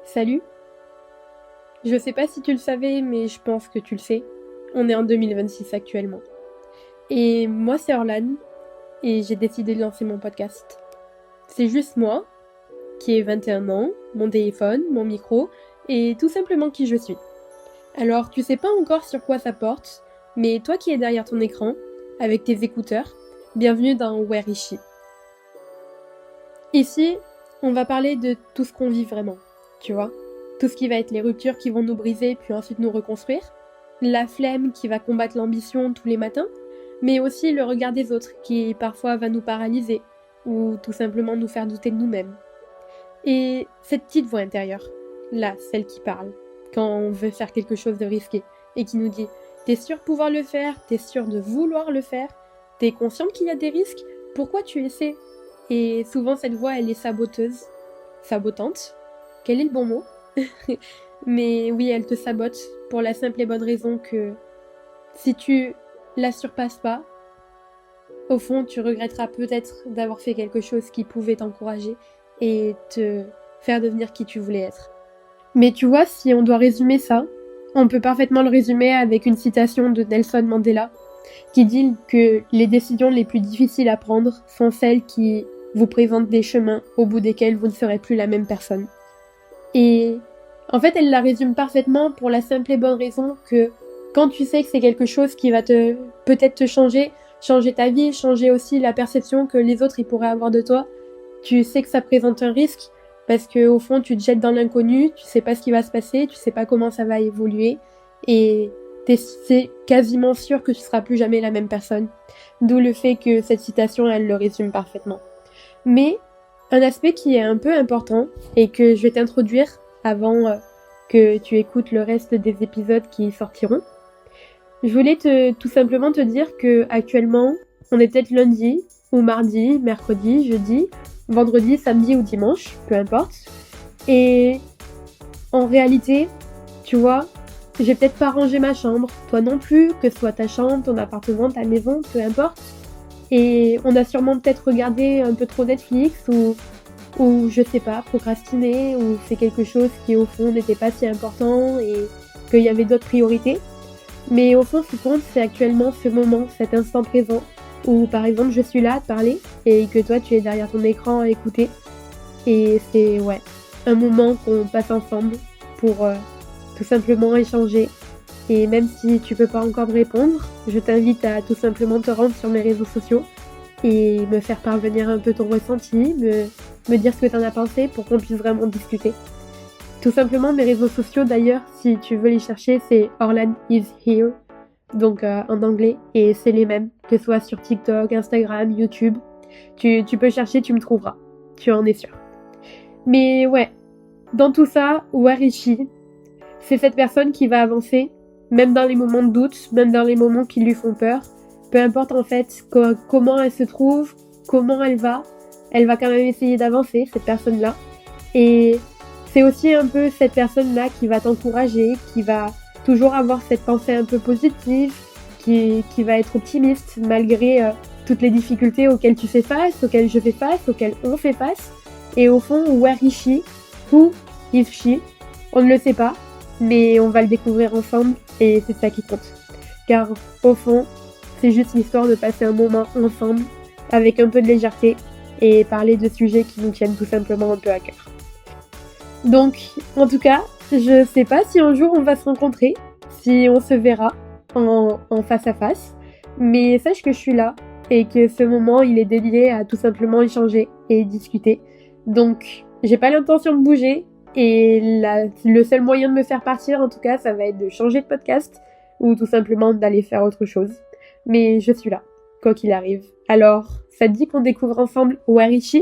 Salut. Je sais pas si tu le savais, mais je pense que tu le sais. On est en 2026 actuellement. Et moi, c'est Orlan, et j'ai décidé de lancer mon podcast. C'est juste moi, qui ai 21 ans, mon téléphone, mon micro, et tout simplement qui je suis. Alors, tu sais pas encore sur quoi ça porte, mais toi qui es derrière ton écran, avec tes écouteurs, bienvenue dans Where Is She. Ici, on va parler de tout ce qu'on vit vraiment, tu vois. Tout ce qui va être les ruptures qui vont nous briser puis ensuite nous reconstruire, la flemme qui va combattre l'ambition tous les matins, mais aussi le regard des autres qui parfois va nous paralyser ou tout simplement nous faire douter de nous-mêmes. Et cette petite voix intérieure, là, celle qui parle, quand on veut faire quelque chose de risqué et qui nous dit « T'es sûr de pouvoir le faire, t'es sûr de vouloir le faire, t'es consciente qu'il y a des risques, pourquoi tu essaies ?» Et souvent cette voix elle est saboteuse, sabotante, quel est le bon mot? Mais oui, elle te sabote pour la simple et bonne raison que si tu la surpasses pas, au fond, tu regretteras peut-être d'avoir fait quelque chose qui pouvait t'encourager et te faire devenir qui tu voulais être. Mais tu vois, si on doit résumer ça, on peut parfaitement le résumer avec une citation de Nelson Mandela qui dit que les décisions les plus difficiles à prendre sont celles qui vous présentent des chemins au bout desquels vous ne serez plus la même personne. Et en fait, elle la résume parfaitement pour la simple et bonne raison que quand tu sais que c'est quelque chose qui va peut-être te changer ta vie, changer aussi la perception que les autres ils pourraient avoir de toi, tu sais que ça présente un risque parce que au fond tu te jettes dans l'inconnu, tu sais pas ce qui va se passer, tu sais pas comment ça va évoluer et c'est quasiment sûr que tu seras plus jamais la même personne. D'où le fait que cette citation elle le résume parfaitement. Mais un aspect qui est un peu important et que je vais t'introduire avant que tu écoutes le reste des épisodes qui sortiront. Je voulais tout simplement te dire que actuellement, on est peut-être lundi ou mardi, mercredi, jeudi, vendredi, samedi ou dimanche, peu importe. Et en réalité, tu vois, j'ai peut-être pas rangé ma chambre, toi non plus, que ce soit ta chambre, ton appartement, ta maison, peu importe. Et on a sûrement peut-être regardé un peu trop Netflix ou je sais pas, procrastiner, ou c'est quelque chose qui au fond n'était pas si important et qu'il y avait d'autres priorités. Mais au fond, ce qui compte, c'est actuellement ce moment, cet instant présent, où par exemple je suis là à te parler et que toi tu es derrière ton écran à écouter. Et c'est un moment qu'on passe ensemble pour tout simplement échanger. Et même si tu peux pas encore me répondre, je t'invite à tout simplement te rendre sur mes réseaux sociaux et me faire parvenir un peu ton ressenti, me dire ce que t'en as pensé pour qu'on puisse vraiment discuter. Tout simplement, mes réseaux sociaux d'ailleurs, si tu veux les chercher, c'est Orlan is here, donc en anglais, et c'est les mêmes, que ce soit sur TikTok, Instagram, YouTube. Tu peux chercher, tu me trouveras, tu en es sûr. Mais ouais, dans tout ça, Where Is She, c'est cette personne qui va avancer, même dans les moments de doute, même dans les moments qui lui font peur. Peu importe en fait comment elle se trouve, comment elle va quand même essayer d'avancer, cette personne-là. Et c'est aussi un peu cette personne-là qui va t'encourager, qui va toujours avoir cette pensée un peu positive, qui va être optimiste malgré toutes les difficultés auxquelles tu fais face, auxquelles je fais face, auxquelles on fait face. Et au fond, where is she? Who is she? On ne le sait pas, mais on va le découvrir ensemble et c'est ça qui compte. Car au fond, c'est juste l'histoire de passer un moment ensemble avec un peu de légèreté et parler de sujets qui nous tiennent tout simplement un peu à cœur. Donc, en tout cas, je sais pas si un jour on va se rencontrer, si on se verra en face à face, mais sache que je suis là et que ce moment il est dédié à tout simplement échanger et discuter. Donc, j'ai pas l'intention de bouger et le seul moyen de me faire partir en tout cas, ça va être de changer de podcast ou tout simplement d'aller faire autre chose. Mais je suis là, quoi qu'il arrive. Alors, ça te dit qu'on découvre ensemble Where Is She ?